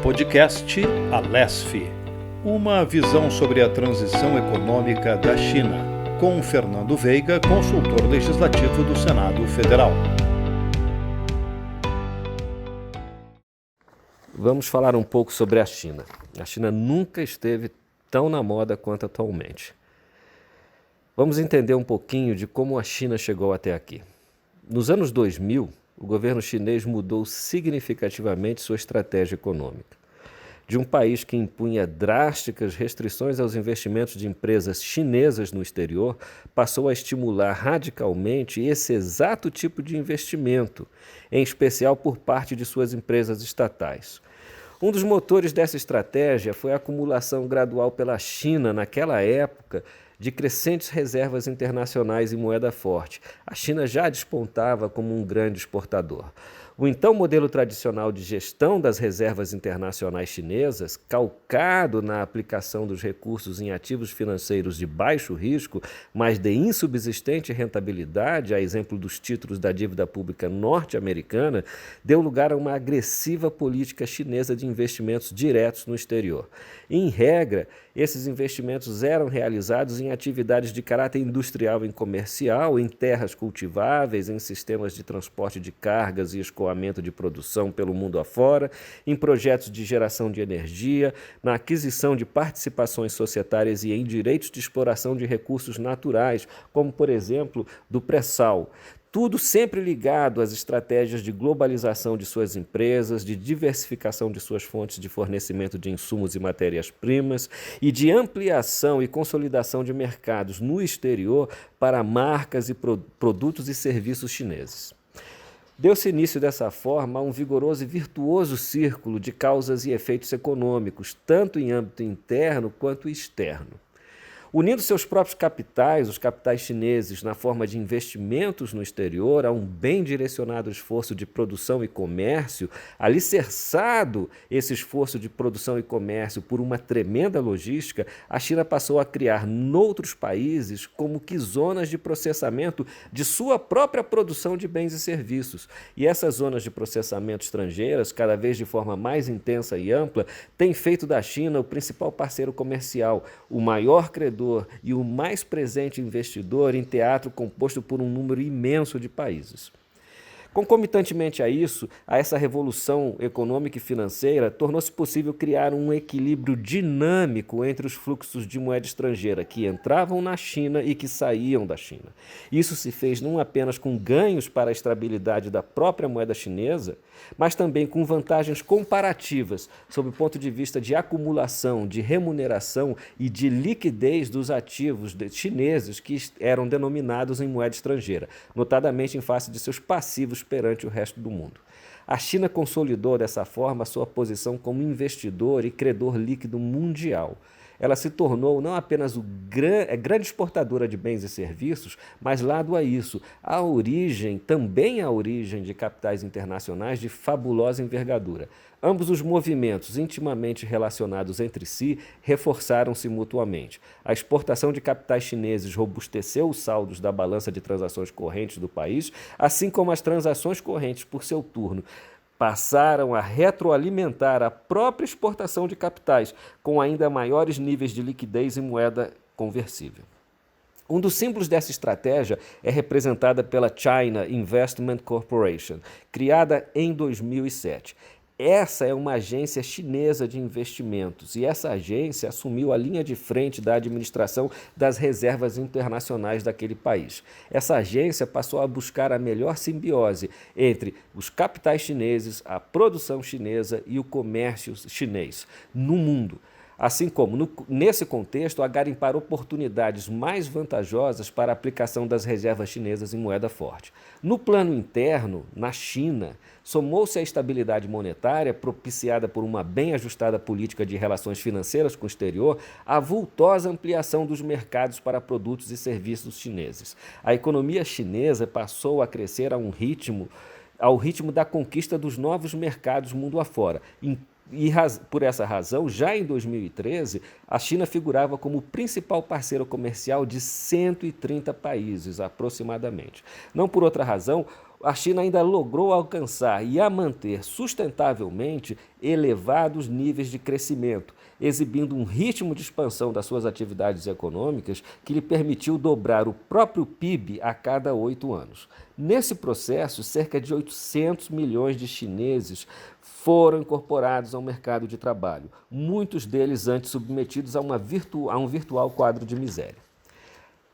Podcast Alesf, uma visão sobre a transição econômica da China, com Fernando Veiga, consultor legislativo do Senado Federal. Vamos falar um pouco sobre a China. A China nunca esteve tão na moda quanto atualmente. Vamos entender um pouquinho de como a China chegou até aqui. Nos anos 2000, o governo chinês mudou significativamente sua estratégia econômica. De um país que impunha drásticas restrições aos investimentos de empresas chinesas no exterior, passou a estimular radicalmente esse exato tipo de investimento, em especial por parte de suas empresas estatais. Um dos motores dessa estratégia foi a acumulação gradual pela China, naquela época, de crescentes reservas internacionais em moeda forte. A China já despontava como um grande exportador. O então modelo tradicional de gestão das reservas internacionais chinesas, calcado na aplicação dos recursos em ativos financeiros de baixo risco, mas de insubsistente rentabilidade, a exemplo dos títulos da dívida pública norte-americana, deu lugar a uma agressiva política chinesa de investimentos diretos no exterior. Em regra, esses investimentos eram realizados em atividades de caráter industrial e comercial, em terras cultiváveis, em sistemas de transporte de cargas e escoamento de produção pelo mundo afora, em projetos de geração de energia, na aquisição de participações societárias e em direitos de exploração de recursos naturais, como, por exemplo, do pré-sal. Tudo sempre ligado às estratégias de globalização de suas empresas, de diversificação de suas fontes de fornecimento de insumos e matérias-primas e de ampliação e consolidação de mercados no exterior para marcas e produtos e serviços chineses. Deu-se início dessa forma a um vigoroso e virtuoso círculo de causas e efeitos econômicos, tanto em âmbito interno quanto externo. Unindo seus próprios capitais, os capitais chineses, na forma de investimentos no exterior, a um bem direcionado esforço de produção e comércio, alicerçado esse esforço de produção e comércio por uma tremenda logística, a China passou a criar noutros países como que zonas de processamento de sua própria produção de bens e serviços. E essas zonas de processamento estrangeiras, cada vez de forma mais intensa e ampla, têm feito da China o principal parceiro comercial, o maior credor e o mais presente investidor em teatro composto por um número imenso de países. Concomitantemente a isso, a essa revolução econômica e financeira, tornou-se possível criar um equilíbrio dinâmico entre os fluxos de moeda estrangeira que entravam na China e que saíam da China. Isso se fez não apenas com ganhos para a estabilidade da própria moeda chinesa, mas também com vantagens comparativas sob o ponto de vista de acumulação, de remuneração e de liquidez dos ativos chineses que eram denominados em moeda estrangeira, notadamente em face de seus passivos perante o resto do mundo. A China consolidou dessa forma a sua posição como investidor e credor líquido mundial. Ela se tornou não apenas grande exportadora de bens e serviços, mas lado a isso, também a origem de capitais internacionais de fabulosa envergadura. Ambos os movimentos, intimamente relacionados entre si, reforçaram-se mutuamente. A exportação de capitais chineses robusteceu os saldos da balança de transações correntes do país, assim como as transações correntes, por seu turno, passaram a retroalimentar a própria exportação de capitais, com ainda maiores níveis de liquidez em moeda conversível. Um dos símbolos dessa estratégia é representada pela China Investment Corporation, criada em 2007. Essa é uma agência chinesa de investimentos e essa agência assumiu a linha de frente da administração das reservas internacionais daquele país. Essa agência passou a buscar a melhor simbiose entre os capitais chineses, a produção chinesa e o comércio chinês no mundo. Assim como, nesse contexto, a garimpar oportunidades mais vantajosas para a aplicação das reservas chinesas em moeda forte. No plano interno, na China, somou-se a estabilidade monetária, propiciada por uma bem ajustada política de relações financeiras com o exterior, a vultosa ampliação dos mercados para produtos e serviços chineses. A economia chinesa passou a crescer ao ritmo da conquista dos novos mercados mundo afora. Por essa razão, já em 2013, a China figurava como o principal parceiro comercial de 130 países, aproximadamente. Não por outra razão, a China ainda logrou alcançar e a manter sustentavelmente elevados níveis de crescimento, exibindo um ritmo de expansão das suas atividades econômicas que lhe permitiu dobrar o próprio PIB a cada 8 anos. Nesse processo, cerca de 800 milhões de chineses foram incorporados ao mercado de trabalho, muitos deles antes submetidos a um virtual quadro de miséria.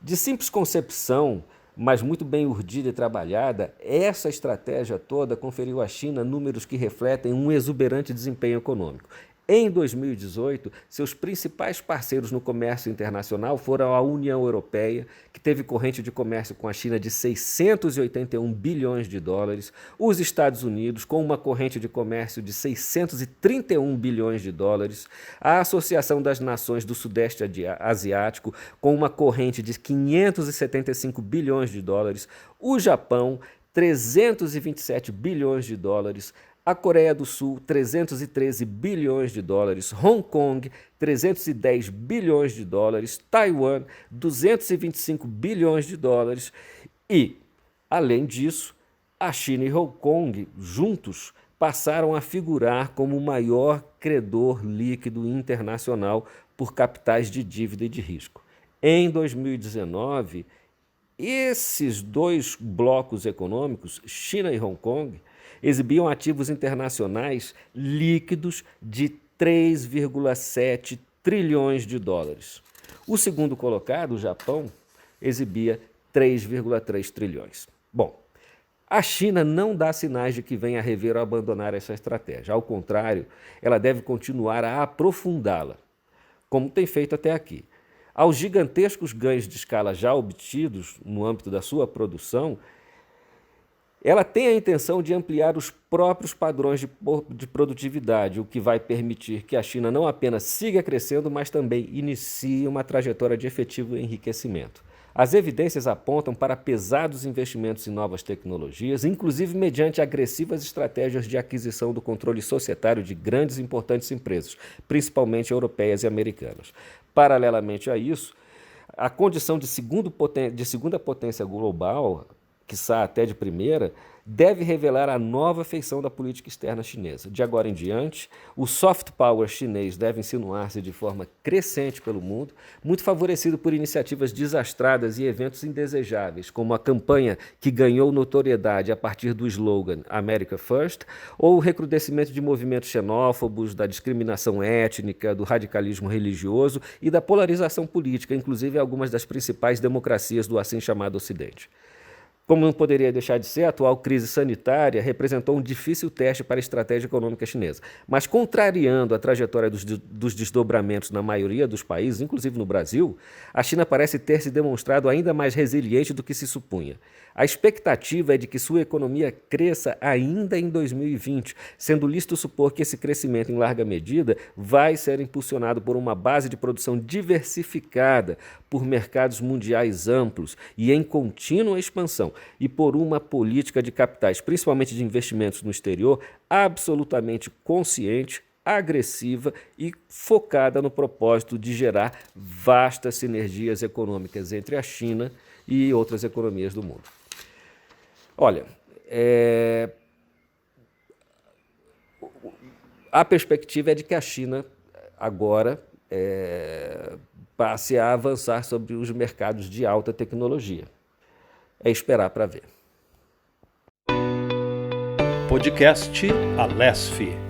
De simples concepção, mas muito bem urdida e trabalhada, essa estratégia toda conferiu à China números que refletem um exuberante desempenho econômico. Em 2018, seus principais parceiros no comércio internacional foram a União Europeia, que teve corrente de comércio com a China de 681 bilhões de dólares, os Estados Unidos, com uma corrente de comércio de 631 bilhões de dólares, a Associação das Nações do Sudeste Asiático, com uma corrente de 575 bilhões de dólares, o Japão, 327 bilhões de dólares, a Coreia do Sul, 313 bilhões de dólares, Hong Kong, 310 bilhões de dólares, Taiwan, 225 bilhões de dólares e, além disso, a China e Hong Kong, juntos, passaram a figurar como o maior credor líquido internacional por capitais de dívida e de risco. Em 2019, esses dois blocos econômicos, China e Hong Kong, exibiam ativos internacionais líquidos de 3,7 trilhões de dólares. O segundo colocado, o Japão, exibia 3,3 trilhões. Bom, a China não dá sinais de que venha a rever ou abandonar essa estratégia. Ao contrário, ela deve continuar a aprofundá-la, como tem feito até aqui. Aos gigantescos ganhos de escala já obtidos no âmbito da sua produção, ela tem a intenção de ampliar os próprios padrões de produtividade, o que vai permitir que a China não apenas siga crescendo, mas também inicie uma trajetória de efetivo enriquecimento. As evidências apontam para pesados investimentos em novas tecnologias, inclusive mediante agressivas estratégias de aquisição do controle societário de grandes e importantes empresas, principalmente europeias e americanas. Paralelamente a isso, a condição de segunda potência global, quiçá até de primeira, deve revelar a nova feição da política externa chinesa. De agora em diante, o soft power chinês deve insinuar-se de forma crescente pelo mundo, muito favorecido por iniciativas desastradas e eventos indesejáveis, como a campanha que ganhou notoriedade a partir do slogan America First, ou o recrudescimento de movimentos xenófobos, da discriminação étnica, do radicalismo religioso e da polarização política, inclusive em algumas das principais democracias do assim chamado Ocidente. Como não poderia deixar de ser, a atual crise sanitária representou um difícil teste para a estratégia econômica chinesa. Mas, contrariando a trajetória dos desdobramentos na maioria dos países, inclusive no Brasil, a China parece ter se demonstrado ainda mais resiliente do que se supunha. A expectativa é de que sua economia cresça ainda em 2020, sendo lícito supor que esse crescimento, em larga medida, vai ser impulsionado por uma base de produção diversificada, por mercados mundiais amplos e em contínua expansão, e por uma política de capitais, principalmente de investimentos no exterior, absolutamente consciente, agressiva e focada no propósito de gerar vastas sinergias econômicas entre a China e outras economias do mundo. Olha, a perspectiva é de que a China agora passe a avançar sobre os mercados de alta tecnologia. É esperar para ver. Podcast Alesf.